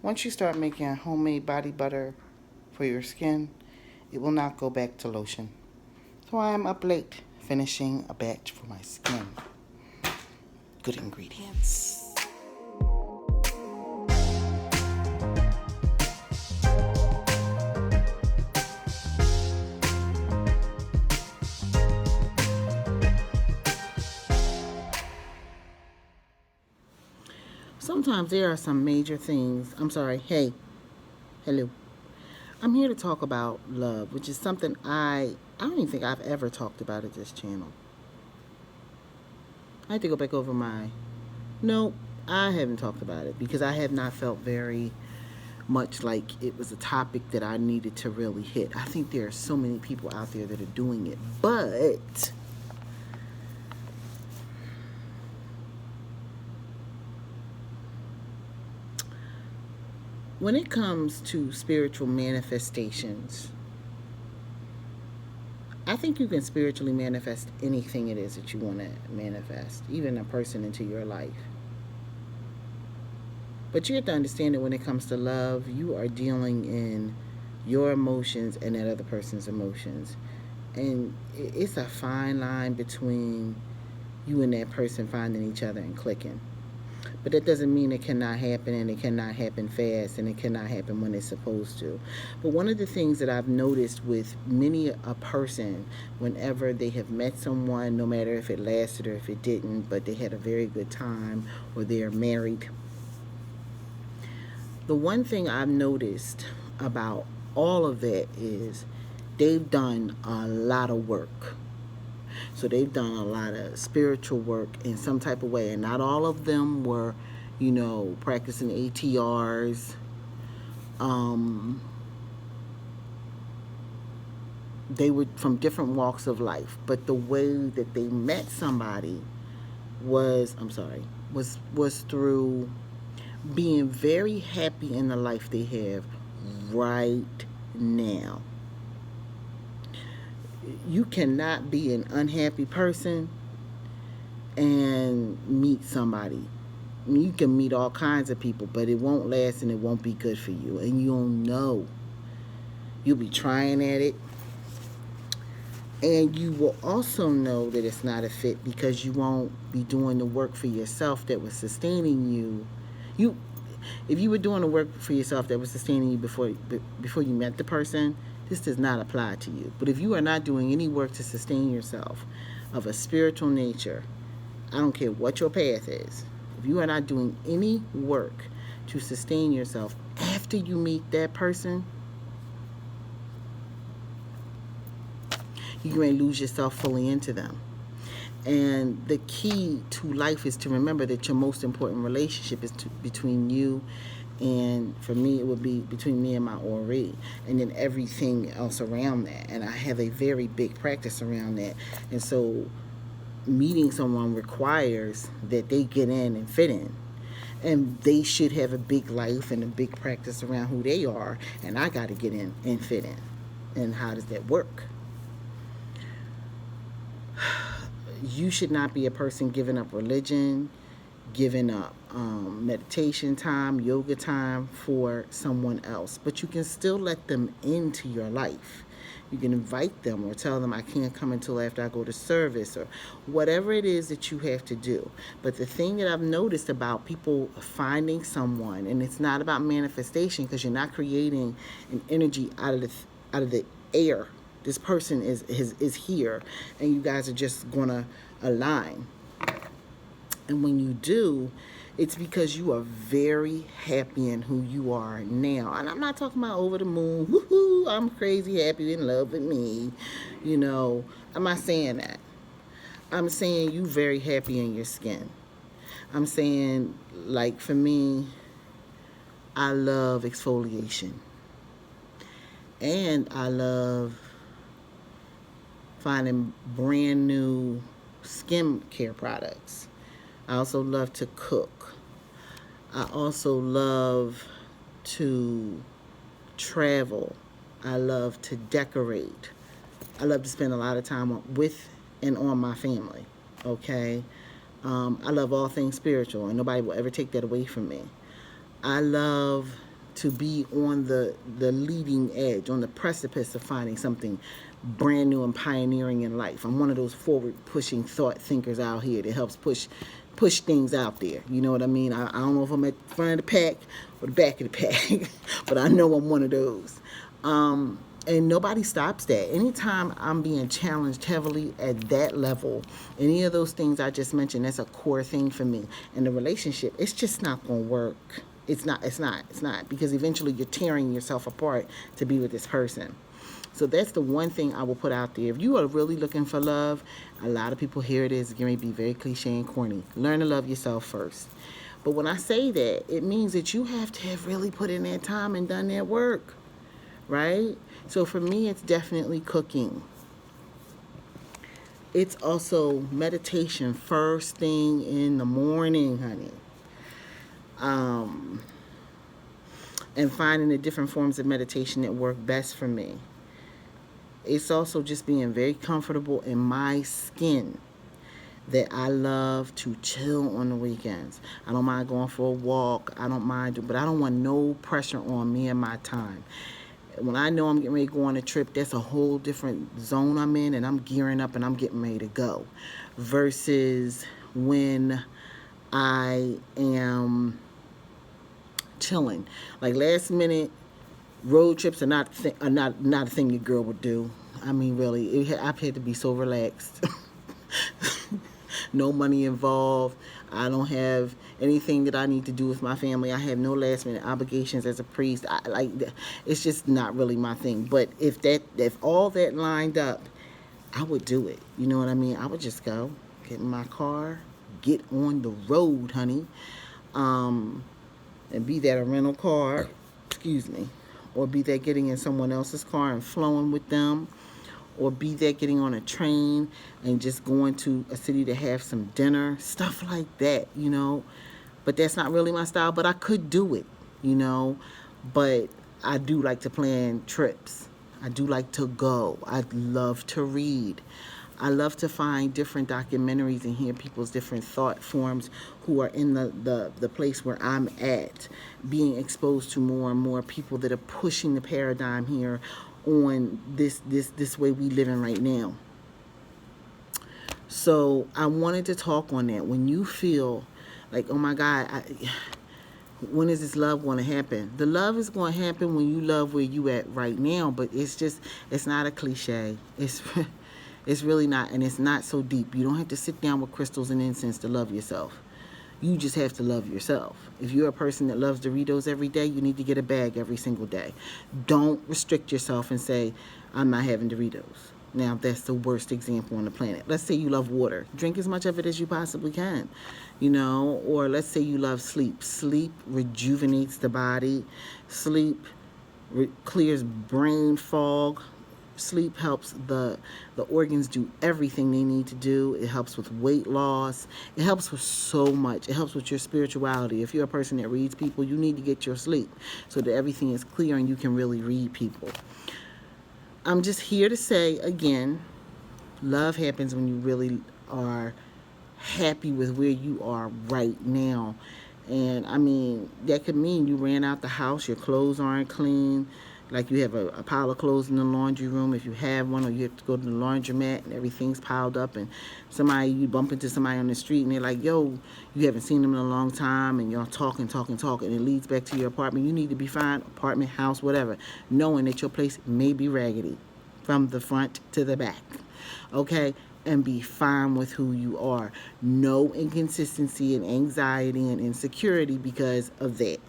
Once you start making homemade body butter for your skin, it will not go back to lotion. So I am up late finishing a batch for my skin. Good ingredients. Sometimes there are some major things. I'm sorry. Hey, hello. I'm here to talk about love, which is something I don't even think I've ever talked about at this channel. I have to go back over my. No, I haven't talked about it because I have not felt very much like it was a topic that I needed to really hit. I think there are so many people out there that are doing it, but when it comes to spiritual manifestations, I think you can spiritually manifest anything it is that you want to manifest, even a person into your life. But you have to understand that when it comes to love, you are dealing in your emotions and that other person's emotions. And it's a fine line between you and that person finding each other and clicking. But that doesn't mean it cannot happen, and it cannot happen fast, and it cannot happen when it's supposed to. But one of the things that I've noticed with many a person, whenever they have met someone, no matter if it lasted or if it didn't, but they had a very good time or they are married, the one thing I've noticed about all of that is they've done a lot of work. So they've done a lot of spiritual work in some type of way. And not all of them were, practicing ATRs. They were from different walks of life. But the way that they met somebody was through being very happy in the life they have right now. You cannot be an unhappy person and meet somebody. You can meet all kinds of people, but it won't last and it won't be good for you. And you'll know. You'll be trying at it. And you will also know that it's not a fit because you won't be doing the work for yourself that was sustaining you. If you were doing the work for yourself that was sustaining you before you met the person, this does not apply to you. But if you are not doing any work to sustain yourself of a spiritual nature, I don't care what your path is, if you are not doing any work to sustain yourself after you meet that person, you're going to lose yourself fully into them. And the key to life is to remember that your most important relationship is between you, and for me it would be between me and my Ori, and then everything else around that. And I have a very big practice around that. And so meeting someone requires that they get in and fit in. And they should have a big life and a big practice around who they are, and I got to get in and fit in. And how does that work? You should not be a person giving up religion, giving up meditation time, yoga time for someone else. But you can still let them into your life. You can invite them or tell them I can't come until after I go to service or whatever it is that you have to do. But the thing that I've noticed about people finding someone, and it's not about manifestation because you're not creating an energy out of the air. This person is here, and you guys are just gonna align. And when you do, it's because you are very happy in who you are now. And I'm not talking about over the moon. Woohoo! I'm crazy, happy, in love with me. I'm not saying that. I'm saying you very happy in your skin. I'm saying, like, for me, I love exfoliation, and I love finding brand new skincare products. I also love to cook. I also love to travel. I love to decorate. I love to spend a lot of time with and on my family. Okay? I love all things spiritual, and nobody will ever take that away from me. I love to be on the leading edge, on the precipice of finding something brand new and pioneering in life. I'm one of those forward pushing thought thinkers out here that helps push things out there. You know what I mean? I don't know if I'm at the front of the pack or the back of the pack, but I know I'm one of those. And nobody stops that. Anytime I'm being challenged heavily at that level, any of those things I just mentioned, that's a core thing for me. And the relationship, it's just not going to work. It's not, because eventually you're tearing yourself apart to be with this person. So that's the one thing I will put out there. If you are really looking for love, a lot of people, here it is, it may be very cliche and corny. Learn to love yourself first. But when I say that, it means that you have to have really put in that time and done that work, right? So for me, it's definitely cooking. It's also meditation first thing in the morning, honey. And finding the different forms of meditation that work best for me. It's also just being very comfortable in my skin, that I love to chill on the weekends. I don't mind going for a walk. I don't mind, but I don't want no pressure on me and my time. When I know I'm getting ready to go on a trip, that's a whole different zone I'm in, and I'm gearing up and I'm getting ready to go. Versus when I am chilling. Like last minute road trips are not a thing your girl would do. I mean, really, I've had to be so relaxed. No money involved. I don't have anything that I need to do with my family. I have no last minute obligations as a priest. It's just not really my thing. But if all that lined up, I would do it. You know what I mean? I would just go, get in my car, get on the road, honey. And be that a rental car, excuse me, or be that getting in someone else's car and flowing with them, or be that getting on a train and just going to a city to have some dinner, stuff like that, you know. But that's not really my style, but I could do it, you know. But I do like to plan trips. I do like to go. I love to read. I love to find different documentaries and hear people's different thought forms who are in the place where I'm at, being exposed to more and more people that are pushing the paradigm here on this way we living right now. So I wanted to talk on that. When you feel like, oh my God, when is this love going to happen? The love is going to happen when you love where you at right now, but it's not a cliche. It's really not, and it's not so deep. You don't have to sit down with crystals and incense to love yourself. You just have to love yourself. If you're a person that loves Doritos every day, you need to get a bag every single day. Don't restrict yourself and say, I'm not having Doritos. Now, that's the worst example on the planet. Let's say you love water. Drink as much of it as you possibly can, you know, or let's say you love sleep. Sleep rejuvenates the body. Sleep clears brain fog. Sleep helps the organs do everything they need to do. It helps with weight loss. It helps with so much. It helps with your spirituality. If you're a person that reads people, you need to get your sleep so that everything is clear and you can really read people. I'm just here to say, again, love happens when you really are happy with where you are right now. And, I mean, that could mean you ran out the house, your clothes aren't clean, like you have a pile of clothes in the laundry room if you have one, or you have to go to the laundromat and everything's piled up, and you bump into somebody on the street and they're like, yo, you haven't seen them in a long time, and y'all talking, and it leads back to your apartment. You need to be fine, apartment, house, whatever, knowing that your place may be raggedy from the front to the back, okay? And be fine with who you are. No inconsistency and anxiety and insecurity because of that.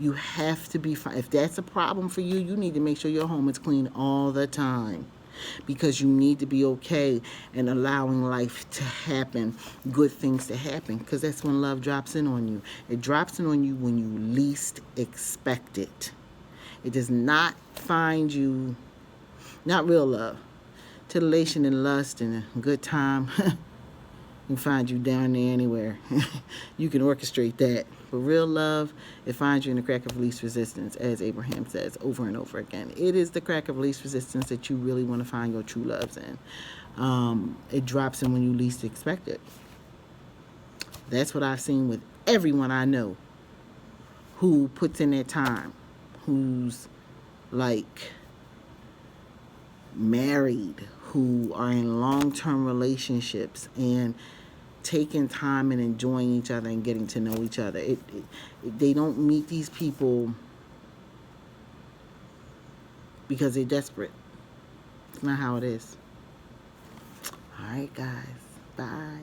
You have to be fine. If that's a problem for you, you need to make sure your home is clean all the time, because you need to be okay and allowing life to happen, good things to happen, because that's when love drops in on you. It drops in on you when you least expect it. It does not find you, not real love, titillation and lust and a good time. Can find you down there anywhere. You can orchestrate that. But real love, it finds you in the crack of least resistance, as Abraham says over and over again. It is the crack of least resistance that you really want to find your true loves in. It drops in when you least expect it. That's what I've seen with everyone I know who puts in their time. who's like married, who are in long-term relationships and taking time and enjoying each other and getting to know each other. They don't meet these people because they're desperate. It's not how it is. All right, guys. Bye.